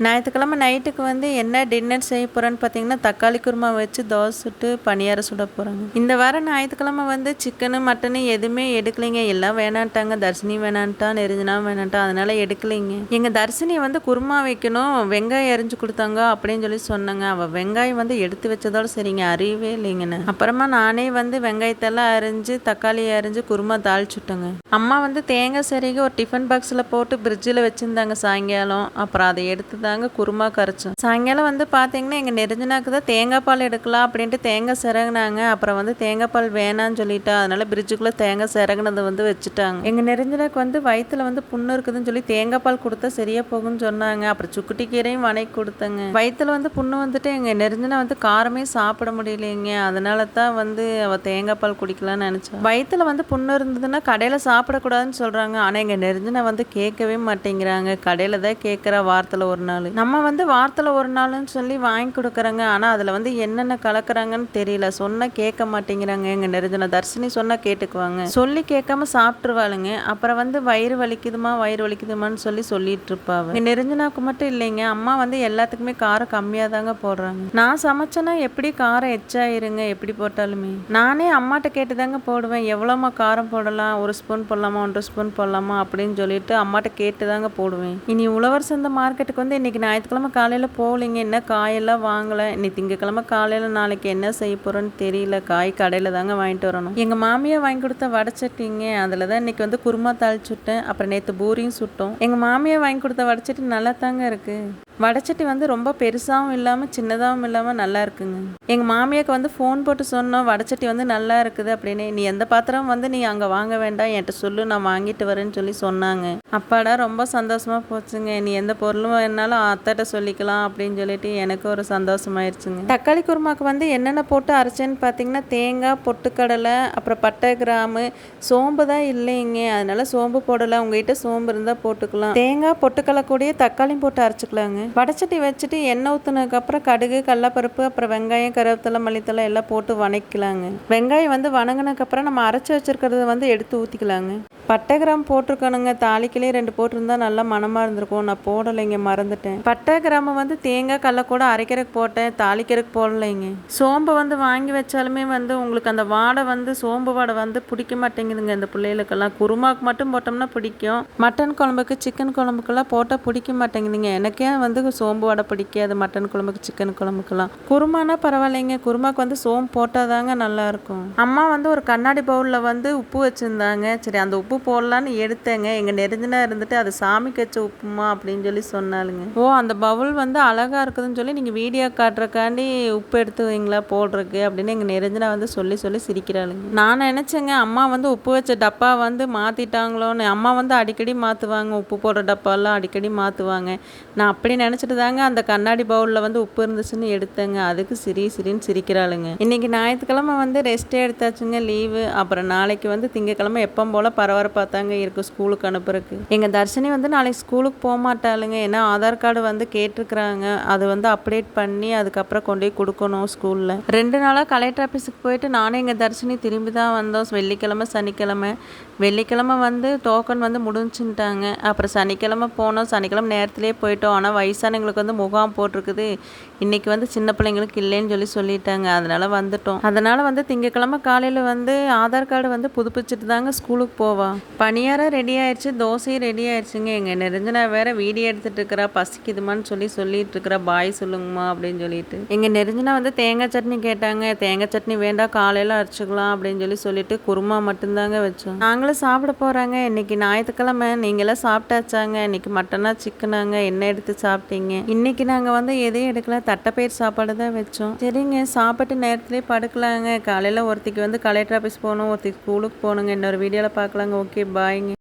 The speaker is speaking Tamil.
ஞாயிற்றுக்கிழமை நைட்டுக்கு வந்து என்ன டின்னர் செய்ய போகிறேன்னு பார்த்தீங்கன்னா, தக்காளி குருமா வச்சு தோசை சுட்டு பணியாரம் சுட போகிறாங்க. இந்த வாரம் ஞாயிற்றுக்கிழமை வந்து சிக்கனு மட்டனு எதுவுமே எடுக்கலைங்க. எல்லாம் வேணான்ட்டாங்க. தர்ஷினி வேணான்ட்டா, நெருஞ்சினா வேணான்ட்டா, அதனால எடுக்கலைங்க. எங்கள் தர்ஷினி வந்து குருமா வைக்கணும், வெங்காயம் அரிஞ்சு கொடுத்தாங்க அப்படின்னு சொல்லி சொன்னாங்க. அவள் வெங்காயம் வந்து எடுத்து வச்சதோடு சரிங்க, அறியவே இல்லைங்கண்ணே. அப்புறமா நானே வந்து வெங்காயத்தெல்லாம் அரிஞ்சு தக்காளியை அரிஞ்சு குருமா தாளிச்சுட்டேங்க. அம்மா வந்து தேங்காய் சரிக ஒரு டிஃபன் பாக்ஸில் போட்டு ஃப்ரிட்ஜில் வச்சுருந்தாங்க சாயங்காலம். அப்புறம் அதை எடுத்து தாங்க குருமா கரைச்சோம். சாயங்காலம் வந்து பார்த்தீங்கன்னா எங்கள் நெருஞ்சினாக்கு தான் தேங்காய் பால் எடுக்கலாம் அப்படின்ட்டு தேங்காய் சிறகுனாங்க. அப்புறம் வந்து தேங்காய் பால் வேணான்னு சொல்லிட்டா, அதனால பிரிட்ஜுக்குள்ளே தேங்காய் சிறகுனதை வந்து வச்சுட்டாங்க. எங்கள் நெருஞ்சினாக்கு வந்து வயிற்றுல வந்து புண்ணு இருக்குதுன்னு சொல்லி தேங்காய் பால் கொடுத்தா சரியா போகும்னு சொன்னாங்க. அப்புறம் சுக்குட்டி கீரையும் வணக்கி கொடுத்தாங்க. வயிற்றுல வந்து புண்ணு வந்துட்டு எங்கள் நெருஞ்சினா வந்து காரமே சாப்பிட முடியலைங்க. அதனால தான் வந்து அவள் தேங்காய் பால் குடிக்கலான்னு நினச்சா. வயிற்றுல வந்து புண்ணு இருந்ததுன்னா கடையில் சாப்பிடக்கூடாதுன்னு சொல்கிறாங்க. ஆனால் எங்கள் நெருஞ்சினா வந்து கேட்கவே மாட்டேங்கிறாங்க. கடையில் தான் கேட்குறா வாரத்தில் ஒரு நாள். நம்ம வந்து வாரத்தில் ஒரு நாள்னு சொல்லி வாங்கி கொடுக்குறாங்க. ஆனால் அதில் வந்து என்னென்ன கலக்குறாங்கன்னு தெரியல. சொன்னால் கேட்க மாட்டேங்கிறாங்க. எங்கள் நெருஞ்சினா தர்ஷினி சொன்னால் கேட்டுக்குவாங்க, சொல்லி கேட்காம சாப்பிட்ருவாளுங்க. அப்புறம் வந்து வயிறு வலிக்குதுமான்னு சொல்லி சொல்லிட்டு இருப்பாங்க. எங்கள் நெருஞ்சினாக்கு மட்டும் இல்லைங்க, அம்மா வந்து எல்லாத்துக்குமே காரம் கம்மியாக தாங்க போடுறாங்க. நான் சமைச்சேன்னா எப்படி காரம் எச்சாயிருங்க, எப்படி போட்டாலுமே. நானே அம்மாட்ட கேட்டு தாங்க போடுவேன், எவ்வளோமா காரம் போடலாம், ஒரு ஸ்பூன் போடலாமா, 1 ஸ்பூன் போடலாமா அப்படின்னு சொல்லிட்டு அம்மாட்ட கேட்டு தாங்க போடுவேன். இனி உழவர் சந்தை மார்க்கெட்டுக்கு வந்து இன்னைக்கு ஞாயிற்றுக்கிழமை காலையில் போகலிங்க. என்ன காயெல்லாம் வாங்கலை. இன்னைக்கு திங்கக்கிழமை காலையில் நாளைக்கு என்ன செய்ய போகிறோன்னு தெரியல. காய் கடையில் தாங்க வாங்கிட்டு வரணும். எங்கள் மாமியார் வாங்கி கொடுத்த வடைச்சட்டிங்க, அதில் தான் இன்னைக்கு வந்து குருமா தாளிச்சுட்டேன். அப்புறம் நேற்று பூரியும் சுட்டோம். எங்கள் மாமியார் வாங்கி கொடுத்த வடைச்சட்டி நல்லா தாங்க இருக்குது. வடைச்சட்டி வந்து ரொம்ப பெருசாகவும் இல்லாமல் சின்னதாகவும் இல்லாமல் நல்லா இருக்குங்க. எங்கள் மாமியாருக்கு வந்து ஃபோன் போட்டு சொன்னோம், வடைச்சட்டி வந்து நல்லா இருக்குது அப்படின்னு. நீ எந்த பாத்திரம் வந்து நீ அங்கே வாங்க வேண்டாம், என்கிட்ட சொல்லு, நான் வாங்கிட்டு வரேன்னு சொல்லி சொன்னாங்க. அப்பாடா ரொம்ப சந்தோஷமாக போச்சுங்க. நீ எந்த பொருளும் வேணாலும் அத்தைட்ட சொல்லிக்கலாம் அப்படின்னு சொல்லிட்டு எனக்கு ஒரு சந்தோஷமாயிருச்சுங்க. தக்காளி குருமாக்கு வந்து என்னென்ன போட்டு அரைச்சேன்னு பார்த்தீங்கன்னா, தேங்காய், பொட்டுக்கடலை, அப்புறம் பட்டை, கிராம்பு, சோம்பு தான் இல்லைங்க. அதனால சோம்பு போடலை. உங்ககிட்ட சோம்பு இருந்தால் போட்டுக்கலாம். தேங்காய், பொட்டுக்கடலை கூடயே தக்காளியும் போட்டு அரைச்சிக்கலாங்க. வடைச்சட்டி வச்சுட்டு எண்ணெய் ஊற்றுனதுக்கப்புறம் கடுகு, கடலப்பருப்பு, அப்புறம் வெங்காயம், கருவேப்பிலை, மல்லித்தலை எல்லாம் போட்டு வணக்கிக்கலாங்க. வெங்காயம் வந்து வணங்கினதுக்கப்புறம் நம்ம அரைச்சி வச்சிருக்கிறத வந்து எடுத்து ஊற்றிக்கலாங்க. பட்டை, கிராம்பு போட்டிருக்கணுங்க. தாளிக்கிலே 2 போட்டிருந்தா நல்லா மனமாக இருந்திருக்கும். நான் போடலைங்க, மறந்துட்டேன். பட்டை, கிராம்பு வந்து தேங்காய், கடலை கூட அரைக்கிறதுக்கு போட்டேன், தாளிக்கிறதுக்கு போடலைங்க. சோம்பு வந்து வாங்கி வச்சாலுமே வந்து உங்களுக்கு அந்த வாடை வந்து சோம்பு வாடை வந்து பிடிக்க மாட்டேங்குதுங்க. இந்த பிள்ளைகளுக்கெல்லாம் குருமாவுக்கு மட்டும் போட்டோம்னா பிடிக்கும். மட்டன் குழம்புக்கு, சிக்கன் குழம்புக்கெல்லாம் போட்டால் பிடிக்க மாட்டேங்குதுங்க. எனக்கே வந்து சோம்பு வடை பிடிக்காது. மட்டன் குழம்புக்கு, சிக்கன் குழம்புக்கெல்லாம். குருமானா பரவாயில்லைங்க, குருமாக்கு வந்து சோம்பு போட்டால் தாங்க நல்லாயிருக்கும். அம்மா வந்து ஒரு கண்ணாடி பவுலில் வந்து உப்பு வச்சுருந்தாங்க. சரி அந்த உப்பு போடலான்னு எடுத்தேங்க. எங்கள் நெருஞ்சினா இருந்துட்டு அது சாமிக்கு வச்ச உப்புமா அப்படின்னு சொல்லி சொன்னாலுங்க. ஓ, அந்த பவுல் வந்து அழகாக இருக்குதுன்னு சொல்லி நீங்கள் வீடியோ காட்டுறக்காண்டி உப்பு எடுத்து வைங்களா போடுறக்கு அப்படின்னு எங்கள் நெருஞ்சினா வந்து சொல்லி சிரிக்கிறாளுங்க. நான் நினச்சேங்க அம்மா வந்து உப்பு வச்ச டப்பா வந்து மாற்றிட்டாங்களோன்னு. அம்மா வந்து அடிக்கடி மாற்றுவாங்க, உப்பு போடுற டப்பாலாம் அடிக்கடி மாற்றுவாங்க. நான் அப்படி நினச்சிட்டு தாங்க அந்த கண்ணாடி பவுலில் வந்து உப்பு இருந்துச்சுன்னு எடுத்தேங்க. அதுக்கு சிரின்னு சிரிக்கிறாளுங்க. இன்னைக்கு ஞாயிற்றுக்கிழமை வந்து ரெஸ்ட்டே எடுத்தாச்சுங்க, லீவு. அப்புறம் நாளைக்கு வந்து திங்கக்கிழமை எப்போ போல் பரபரப்பாக தாங்க இருக்கும் ஸ்கூலுக்கு அனுப்புறதுக்கு. எங்கள் தர்ஷினி வந்து நாளைக்கு ஸ்கூலுக்கு போக மாட்டாளுங்க. ஏன்னா ஆதார் கார்டு வந்து கேட்டிருக்கிறாங்க. அது வந்து அப்டேட் பண்ணி அதுக்கப்புறம் கொண்டு போய் கொடுக்கணும் ஸ்கூலில். 2 நாளாக கலெக்டர் ஆஃபீஸுக்கு போயிட்டு நானும் எங்கள் தர்ஷினி திரும்பி தான் வந்தோம். வெள்ளிக்கிழமை, சனிக்கிழமை. வெள்ளிக்கிழமை வந்து டோக்கன் வந்து முடிஞ்சுட்டாங்க. அப்புறம் சனிக்கிழமை போனோம். சனிக்கிழமை நேரத்துலேயே போயிட்டோம். ஆனால் வயசானவங்களுக்கு வந்து முகாம் போட்டிருக்குது. இன்றைக்கி வந்து சின்ன பிள்ளைங்களுக்கு இல்லைன்னு சொல்லிட்டாங்க. அதனால் வந்துட்டோம். அதனால் வந்து திங்கக்கிழமை காலையில் வந்து ஆதார் கார்டு வந்து புதுப்பிச்சுட்டு தாங்க ஸ்கூலுக்கு போவா. பணியாரம் ரெடி ஆயிடுச்சு, தோசையும் ரெடி ஆயிடுச்சுங்க. எங்கள் நெருஞ்சினா வேற வீடியோ எடுத்துகிட்டு இருக்கிறா, பசிக்குதுமான்னு சொல்லிட்டு இருக்கிறா, பாய் சொல்லுங்கம்மா அப்படின்னு சொல்லிட்டு. எங்கள் நெருஞ்சினா வந்து தேங்காய் சட்னி கேட்டாங்க. தேங்காய் சட்னி வேண்டாம், காலையில் அரைச்சிக்கலாம் அப்படின்னு சொல்லிட்டு குருமா மட்டும்தாங்க வச்சோம். நாங்களும் சாப்பிட போகிறாங்க. இன்னைக்கு ஞாயிற்றுக்கிழமை. நீங்களாம் சாப்பிட்டாச்சாங்க? இன்னைக்கு மட்டனா, சிக்கனாங்க? என்ன எடுத்து சாப்பிட்டீங்க? இன்னைக்கு நாங்கள் வந்து எதையும் எடுக்கல, தட்டைப்பயிர் சாப்பாடு தான் வச்சோம். சரிங்க, சாப்பிட்டு நேரத்துலேயே படுக்கலாங்க. காலையில் ஒருத்திக்கு வந்து கலெக்டர் ஆஃபீஸ் போகணும், ஒருத்திக்கு ஸ்கூலுக்கு போகணுங்க. இன்னொரு வீடியோவில் பார்க்கலாங்க. ஓகே, பாய்ங்க.